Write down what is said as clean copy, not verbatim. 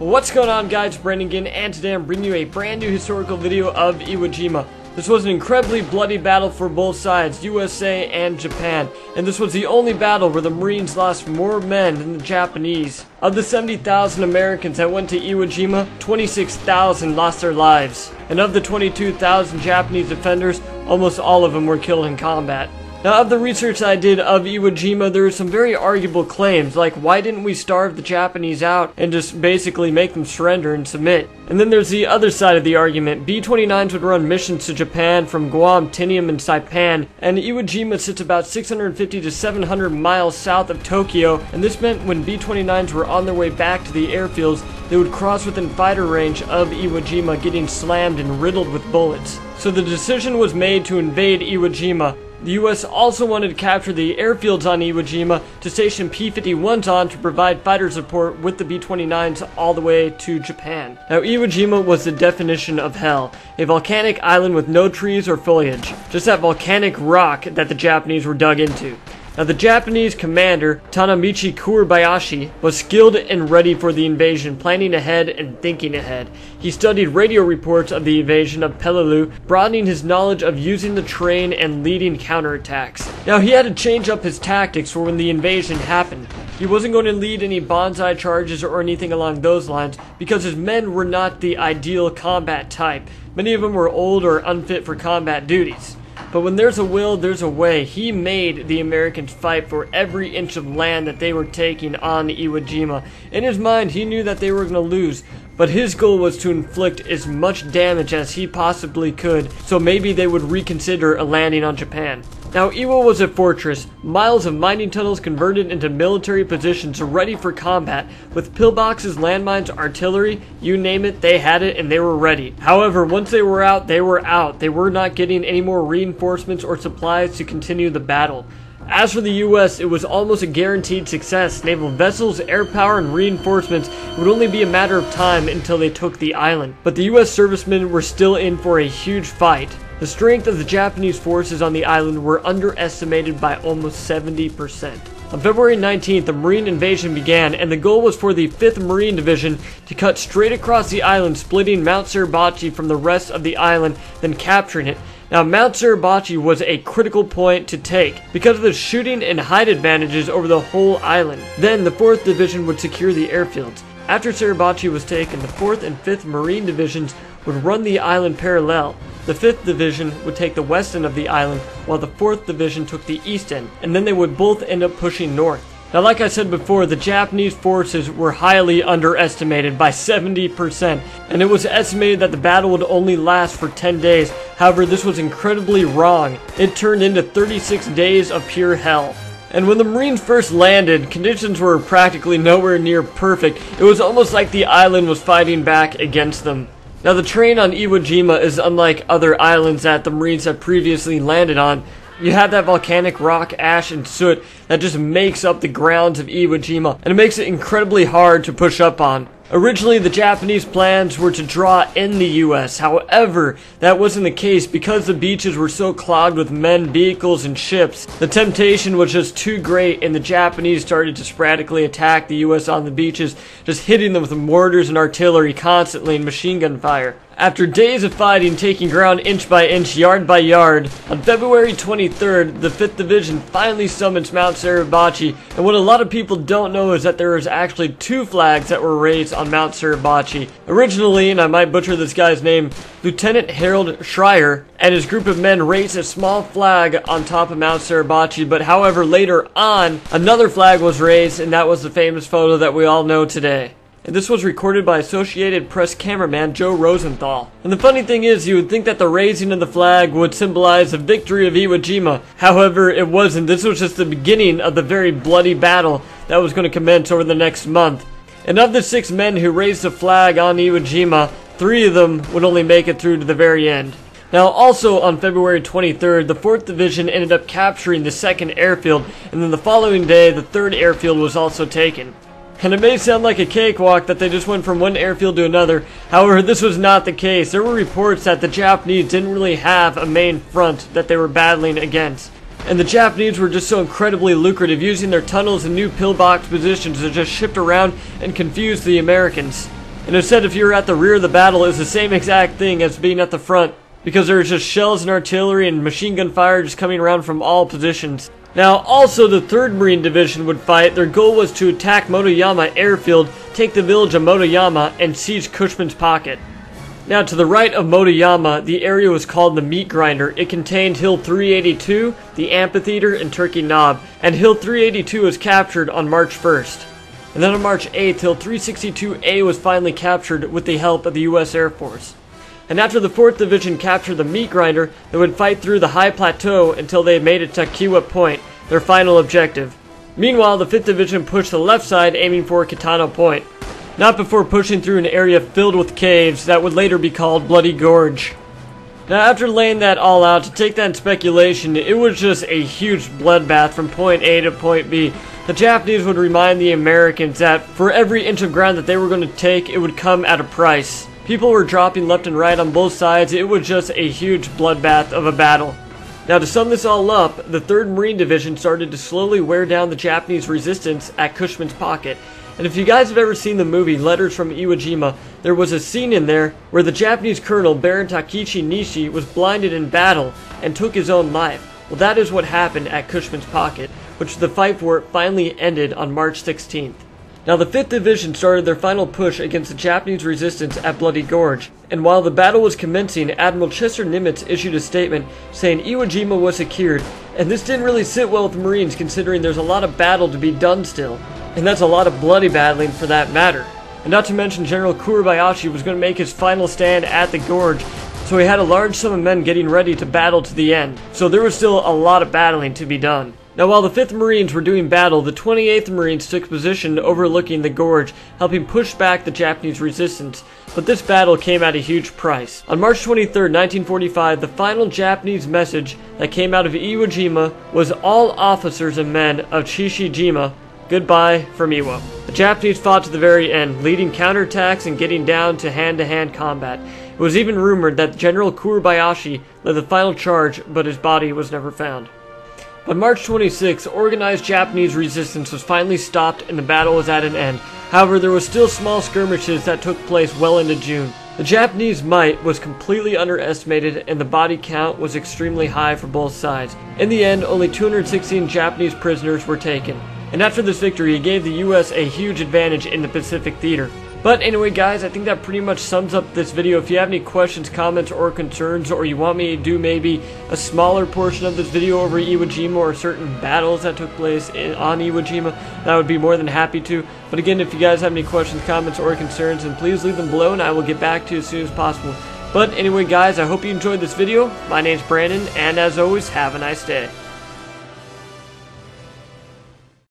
What's going on, guys? Brandon again, and today I'm bringing you a brand new historical video of Iwo Jima. This was an incredibly bloody battle for both sides, USA and Japan, and this was the only battle where the Marines lost more men than the Japanese. Of the 70,000 Americans that went to Iwo Jima, 26,000 lost their lives, and of the 22,000 Japanese defenders, almost all of them were killed in combat. Now, of the research I did of Iwo Jima, there are some very arguable claims, like why didn't we starve the Japanese out and just basically make them surrender and submit? And then there's the other side of the argument. B-29s would run missions to Japan from Guam, Tinian, and Saipan, and Iwo Jima sits about 650 to 700 miles south of Tokyo, and this meant when B-29s were on their way back to the airfields, they would cross within fighter range of Iwo Jima, getting slammed and riddled with bullets. So the decision was made to invade Iwo Jima. The US also wanted to capture the airfields on Iwo Jima to station P-51s on to provide fighter support with the B-29s all the way to Japan. Now, Iwo Jima was the definition of hell, a volcanic island with no trees or foliage, just that volcanic rock that the Japanese were dug into. Now, the Japanese commander, Tanamichi Kurebayashi, was skilled and ready for the invasion, planning ahead and thinking ahead. He studied radio reports of the invasion of Peleliu, broadening his knowledge of using the terrain and leading counterattacks. Now, he had to change up his tactics for when the invasion happened. He wasn't going to lead any banzai charges or anything along those lines because his men were not the ideal combat type. Many of them were old or unfit for combat duties. But when there's a will, there's a way. He made the Americans fight for every inch of land that they were taking on Iwo Jima. In his mind, he knew that they were going to lose, but his goal was to inflict as much damage as he possibly could, so maybe they would reconsider a landing on Japan. Now, Iwo was a fortress, miles of mining tunnels converted into military positions ready for combat, with pillboxes, landmines, artillery, you name it, they had it and they were ready. However, once they were out, they were out. They were not getting any more reinforcements or supplies to continue the battle. As for the US, it was almost a guaranteed success. Naval vessels, air power, and reinforcements would only be a matter of time until they took the island. But the US servicemen were still in for a huge fight. The strength of the Japanese forces on the island were underestimated by almost 70%. On February 19th, the Marine invasion began, and the goal was for the 5th Marine Division to cut straight across the island, splitting Mount Suribachi from the rest of the island, then capturing it. Now, Mount Suribachi was a critical point to take because of the shooting and height advantages over the whole island. Then, the 4th Division would secure the airfields. After Suribachi was taken, the 4th and 5th Marine Divisions would run the island parallel. The 5th Division would take the west end of the island, while the 4th Division took the east end, and then they would both end up pushing north. Now, like I said before, the Japanese forces were highly underestimated by 70%, and it was estimated that the battle would only last for 10 days. However, this was incredibly wrong. It turned into 36 days of pure hell. And when the Marines first landed, conditions were practically nowhere near perfect. It was almost like the island was fighting back against them. Now, the terrain on Iwo Jima is unlike other islands that the Marines had previously landed on. You have that volcanic rock, ash, and soot that just makes up the grounds of Iwo Jima, and it makes it incredibly hard to push up on. Originally, the Japanese plans were to draw in the US. However, that wasn't the case because the beaches were so clogged with men, vehicles, and ships. The temptation was just too great, and the Japanese started to sporadically attack the US on the beaches, just hitting them with mortars and artillery constantly and machine gun fire. After days of fighting, taking ground inch by inch, yard by yard, on February 23rd, the 5th Division finally summons Mount Suribachi, and what a lot of people don't know is that there was actually 2 flags that were raised on Mount Suribachi. Originally, and I might butcher this guy's name, Lieutenant Harold Schreier and his group of men raised a small flag on top of Mount Suribachi, but however, later on, another flag was raised, and that was the famous photo that we all know today. And this was recorded by Associated Press cameraman Joe Rosenthal. And the funny thing is, you would think that the raising of the flag would symbolize the victory of Iwo Jima. However, it wasn't. This was just the beginning of the very bloody battle that was going to commence over the next month. And of the 6 men who raised the flag on Iwo Jima, 3 of them would only make it through to the very end. Now, also on February 23rd, the 4th Division ended up capturing the 2nd airfield, and then the following day, the 3rd airfield was also taken. And it may sound like a cakewalk that they just went from one airfield to another. However, this was not the case. There were reports that the Japanese didn't really have a main front that they were battling against. And the Japanese were just so incredibly lucrative, using their tunnels and new pillbox positions to just shift around and confuse the Americans. And it said if you were at the rear of the battle, it's the same exact thing as being at the front, because there was just shells and artillery and machine gun fire just coming around from all positions. Now, also the 3rd Marine Division would fight. Their goal was to attack Motoyama Airfield, take the village of Motoyama, and siege Cushman's Pocket. Now, to the right of Motoyama, the area was called the Meat Grinder. It contained Hill 382, the Amphitheater, and Turkey Knob, and Hill 382 was captured on March 1st. And then on March 8th, Hill 362A was finally captured with the help of the U.S. Air Force. And after the 4th Division captured the Meat Grinder, they would fight through the high plateau until they made it to Kiwa Point, their final objective. Meanwhile, the 5th Division pushed to the left side, aiming for Kitano Point. Not before pushing through an area filled with caves that would later be called Bloody Gorge. Now, after laying that all out, to take that in speculation, it was just a huge bloodbath from point A to point B. The Japanese would remind the Americans that for every inch of ground that they were going to take, it would come at a price. People were dropping left and right on both sides. It was just a huge bloodbath of a battle. Now, to sum this all up, the 3rd Marine Division started to slowly wear down the Japanese resistance at Cushman's Pocket. And if you guys have ever seen the movie Letters from Iwo Jima, there was a scene in there where the Japanese colonel Baron Takeshi Nishi was blinded in battle and took his own life. Well, that is what happened at Cushman's Pocket, which the fight for it finally ended on March 16th. Now, the 5th Division started their final push against the Japanese resistance at Bloody Gorge, and while the battle was commencing, Admiral Chester Nimitz issued a statement saying Iwo Jima was secured, and this didn't really sit well with the Marines considering there's a lot of battle to be done still, and that's a lot of bloody battling for that matter. And not to mention General Kuribayashi was going to make his final stand at the Gorge, so he had a large sum of men getting ready to battle to the end, so there was still a lot of battling to be done. Now, while the 5th Marines were doing battle, the 28th Marines took position overlooking the gorge, helping push back the Japanese resistance. But this battle came at a huge price. On March 23, 1945, the final Japanese message that came out of Iwo Jima was all officers and men of Shishijima, goodbye from Iwo. The Japanese fought to the very end, leading counterattacks and getting down to hand-to-hand combat. It was even rumored that General Kuribayashi led the final charge, but his body was never found. By March 26, organized Japanese resistance was finally stopped and the battle was at an end. However, there was still small skirmishes that took place well into June. The Japanese might was completely underestimated and the body count was extremely high for both sides. In the end, only 216 Japanese prisoners were taken. And after this victory, it gave the US a huge advantage in the Pacific theater. But anyway, guys, I think that pretty much sums up this video. If you have any questions, comments, or concerns, or you want me to do maybe a smaller portion of this video over Iwo Jima or certain battles that took place on Iwo Jima, that would be more than happy to. But again, if you guys have any questions, comments, or concerns, then please leave them below and I will get back to you as soon as possible. But anyway, guys, I hope you enjoyed this video. My name's Brandon, and as always, have a nice day.